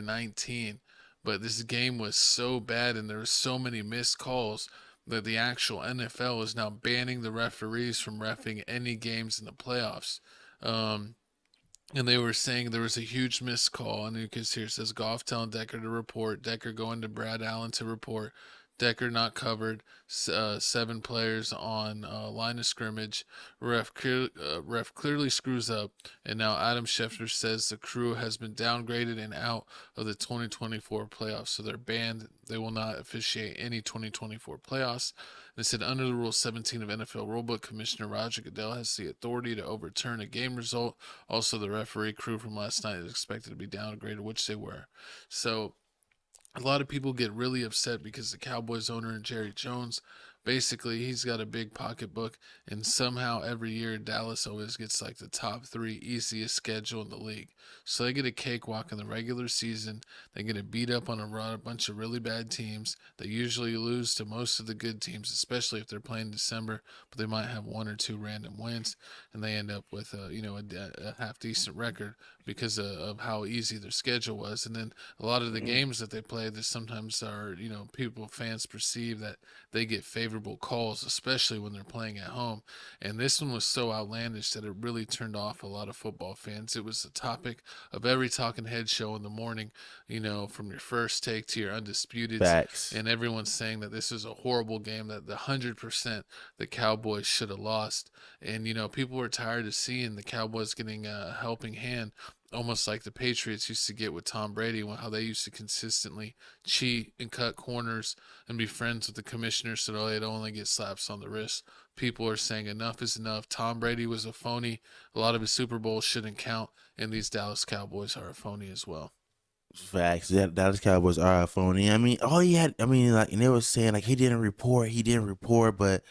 19, but this game was so bad and there were so many missed calls that the actual NFL is now banning the referees from reffing any games in the playoffs. Um, and they were saying there was a huge missed call, and you can see it says Goff telling Decker to report, Decker going to Brad Allen to report, Decker not covered, 7 players on line of scrimmage. Ref clearly screws up, and now Adam Schefter says the crew has been downgraded and out of the 2024 playoffs, so they're banned. They will not officiate any 2024 playoffs. They said under the Rule 17 of NFL Rulebook, Commissioner Roger Goodell has the authority to overturn a game result. Also, the referee crew from last night is expected to be downgraded, which they were. So a lot of people get really upset because the Cowboys owner, Jerry Jones, basically he's got a big pocketbook, and somehow every year Dallas always gets like the top 3 easiest schedule in the league. So they get a cakewalk in the regular season. They get a beat up on a bunch of really bad teams. They usually lose to most of the good teams, especially if they're playing December, but they might have 1 or 2 random wins, and they end up with a half decent record because of how easy their schedule was. And then a lot of the games that they play, that sometimes are, fans perceive that they get favorable calls, especially when they're playing at home. And this one was so outlandish that it really turned off a lot of football fans. It was the topic of every talking head show in the morning, from your first take to your undisputeds. Facts. And everyone's saying that this is a horrible game, that the 100% the Cowboys should have lost. And, people were tired of seeing the Cowboys getting a helping hand, almost like the Patriots used to get with Tom Brady, how they used to consistently cheat and cut corners and be friends with the commissioner so they'd only get slaps on the wrist. People are saying enough is enough. Tom Brady was a phony. A lot of his Super Bowls shouldn't count, and these Dallas Cowboys are a phony as well. Facts. That Dallas Cowboys are a phony. I mean, all he had. I mean, like, and they were saying like he didn't report. He didn't report, but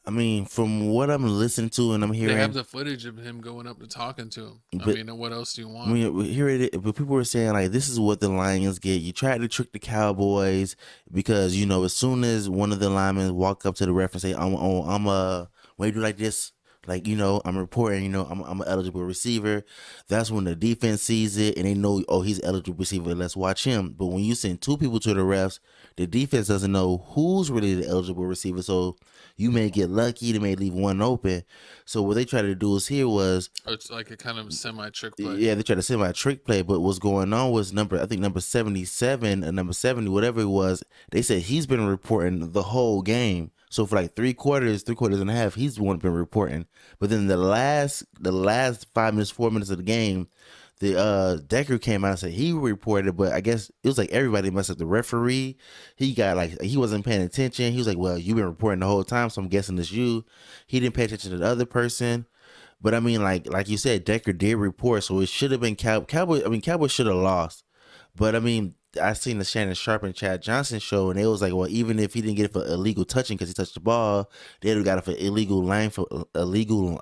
I mean, from what I'm listening to and I'm They have hearing, the footage of him going up and talking to him. I but mean, what else do you I want? mean, here it is. But people were saying like this is what the Lions get. You tried to trick the Cowboys because as soon as one of the linemen walk up to the ref and say, I'm when you do like this, like I'm reporting, I'm an eligible receiver. That's when the defense sees it and they know, oh, he's an eligible receiver. Let's watch him. But when you send 2 people to the refs, the defense doesn't know who's really the eligible receiver. So you may get lucky. They may leave one open. So what they tried to do is here was Or it's like a kind of semi trick play. yeah, they tried to send my trick play, but what's going on was I think number 77 and number 70, whatever it was, they said he's been reporting the whole game. So for like 3 quarters and a half, he's the one been reporting. But then the last 5 minutes, 4 minutes of the game, the Decker came out and said he reported, but I guess it was like everybody messed up. The referee, he got like he wasn't paying attention. He was like, "Well, you've been reporting the whole time, so I'm guessing it's you." He didn't pay attention to the other person. But I mean, like you said, Decker did report, so it should have been Cowboys. I mean, Cowboys should have lost. But I mean, I seen the Shannon Sharp and Chad Johnson show, and it was like, well, even if he didn't get it for illegal touching because he touched the ball, they'd have got it for illegal line for illegal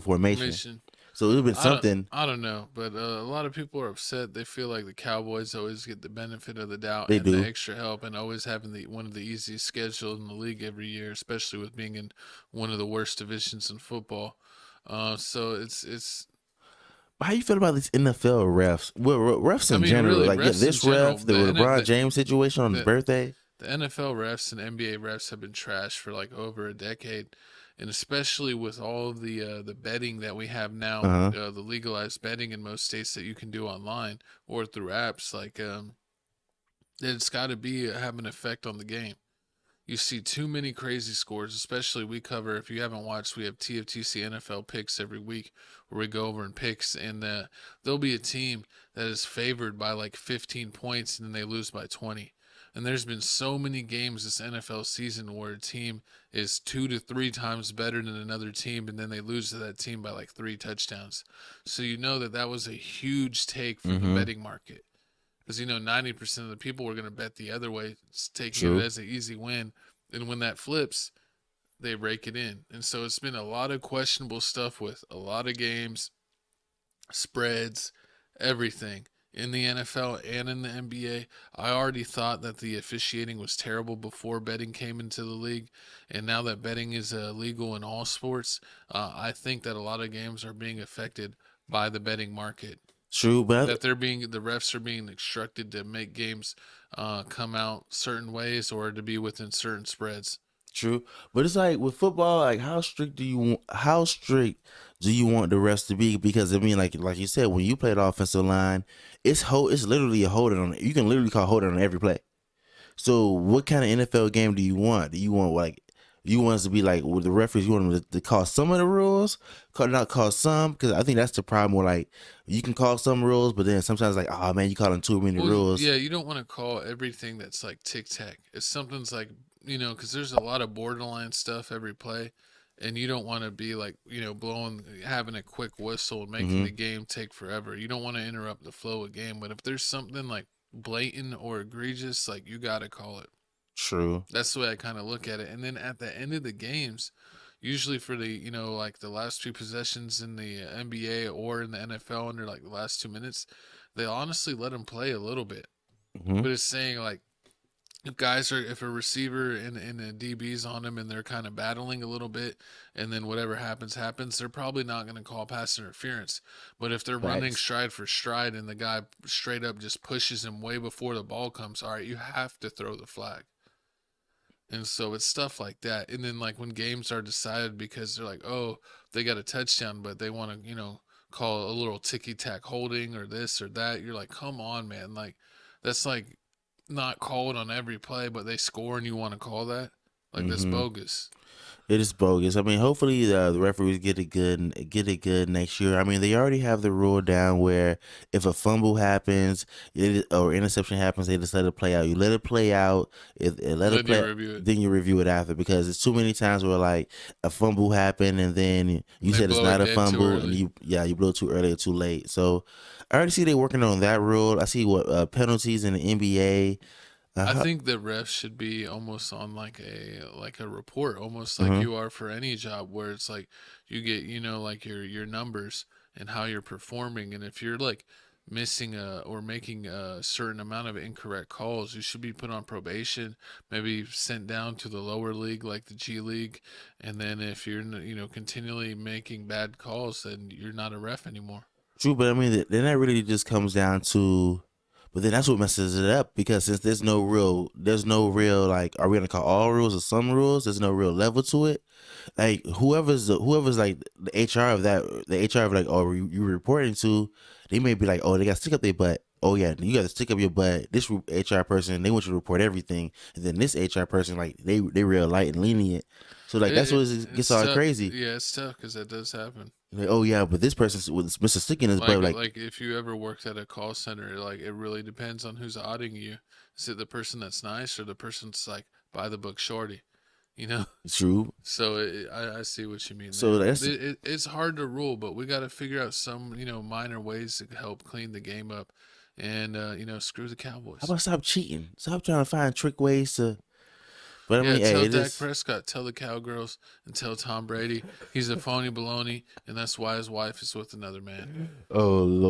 formation. Formation. So it would have been something. I don't know, but a lot of people are upset. They feel like the Cowboys always get the benefit of the doubt They and the do. extra help, and always having the one of the easiest schedules in the league every year, especially with being in one of the worst divisions in football. So it's. How you feel about these NFL refs? Well, refs I in mean, general. really, Like, yeah, refs in this general. ref, the LeBron James situation on his The birthday. the NFL refs and NBA refs have been trashed for like over a decade, and especially with all of the betting that we have Uh now, huh. the legalized betting in most states that you can do online or through apps, like it's got to be have an effect on the game. You see too many crazy scores, especially we cover. If you haven't watched, we have TFTC NFL picks every week where we go over and picks, and there'll be a team that is favored by like 15 points and then they lose by 20. And there's been so many games this NFL season where a team is 2 to 3 times better than another team, and then they lose to that team by like 3 touchdowns. So you know that was a huge take from the Mm-hmm. betting market, because 90% of the people were going to bet the other way, taking it True. as an easy win. And when that flips, they rake it in. And so it's been a lot of questionable stuff with a lot of games, spreads, everything in the NFL and in the NBA. I already thought that the officiating was terrible before betting came into the league, and now that betting is legal in all sports, I think that a lot of games are being affected by the betting market. True, but that the refs are being instructed to make games come out certain ways or to be within certain spreads. true, but it's like with football, like how strict do you want the refs to be? Because I mean, like you said, when you play the offensive line, it's literally a holding on. You can literally call holding on every play. So what kind of NFL game do you want? Do you want like you want us to be like with the referees? You want them to call some of the rules, not call some? Because I think that's the problem. Where like you can call some rules, but then sometimes like oh man, you calling too many Well, rules. yeah, you don't want to call everything that's like tic tac. If something's like, because there's a lot of borderline stuff every play, and you don't want to be like, having a quick whistle and making Mm-hmm. the game take forever. You don't want to interrupt the flow of game. But if there's something like blatant or egregious, like you got to call it. True. That's the way I kind of look at it. And then at the end of the games, usually for the, like the last two possessions in the NBA or in the NFL under like the last 2 minutes, they honestly let them play a little bit. Mm-hmm. But it's saying like if a receiver and a DB's on him and they're kind of battling a little bit, and then whatever happens, they're probably not going to call pass interference. But if they're running Facts. stride for stride and the guy straight up just pushes him way before the ball comes, all right, you have to throw the flag. And so it's stuff like that. And then like when games are decided because they're like, oh, they got a touchdown, but they want to, call a little ticky tack holding or this or that. You're like, come on, man. Like that's like not called on every play, but they score and you want to call that. Like that's Mm-hmm. bogus. It is bogus. I mean, hopefully the referees get it good next year. I mean, they already have the rule down where if a fumble happens or interception happens, they just let it play out. You let it play out. Let it Then you play. review it. Then you review it after because it's too many times where like a fumble happened and then you They said it's blow it not a dead too fumble and early. you blow it too early or too late. So I already see they working on that rule. I see what penalties in the NBA. I Uh, think the refs should be almost on like a report, almost like uh you are for any job, where it's like you get like your numbers and how you're performing, and if you're like missing or making a certain amount of incorrect calls, you should be put on probation, maybe sent down to the lower league like the G League, and then if you're continually making bad calls, then you're not a ref anymore. True, but I mean, then that really just comes down to, but then that's what messes it up because since there's no real like, are we gonna call all rules or some rules? There's no real level to it. Like whoever's like the HR of that, the HR of like, oh, you reporting to, they may be like, oh, they got to stick up their butt. Oh yeah, you got to stick up your butt. This HR person, they want you to report everything, and then this HR person, like they real light and lenient. So like that's It, what it it gets it's all tough. crazy. Yeah, it's tough because that does happen. Like, oh yeah, but this person's with Mr. Stick in his Like butt. Like like if you ever worked at a call center, like it really depends on who's auditing you. Is it the person that's nice or the person that's like by the book shorty? You know. true. So I see what you mean So there. that's It's hard to rule, but we got to figure out some minor ways to help clean the game up, and screw the how Cowboys. about stop cheating? Stop trying to find trick ways to. But I Yeah, mean, hey, tell it Dak is. Prescott, tell the Cowgirls, and tell Tom Brady he's a phony baloney, and that's why his wife is with another man. Oh Lord.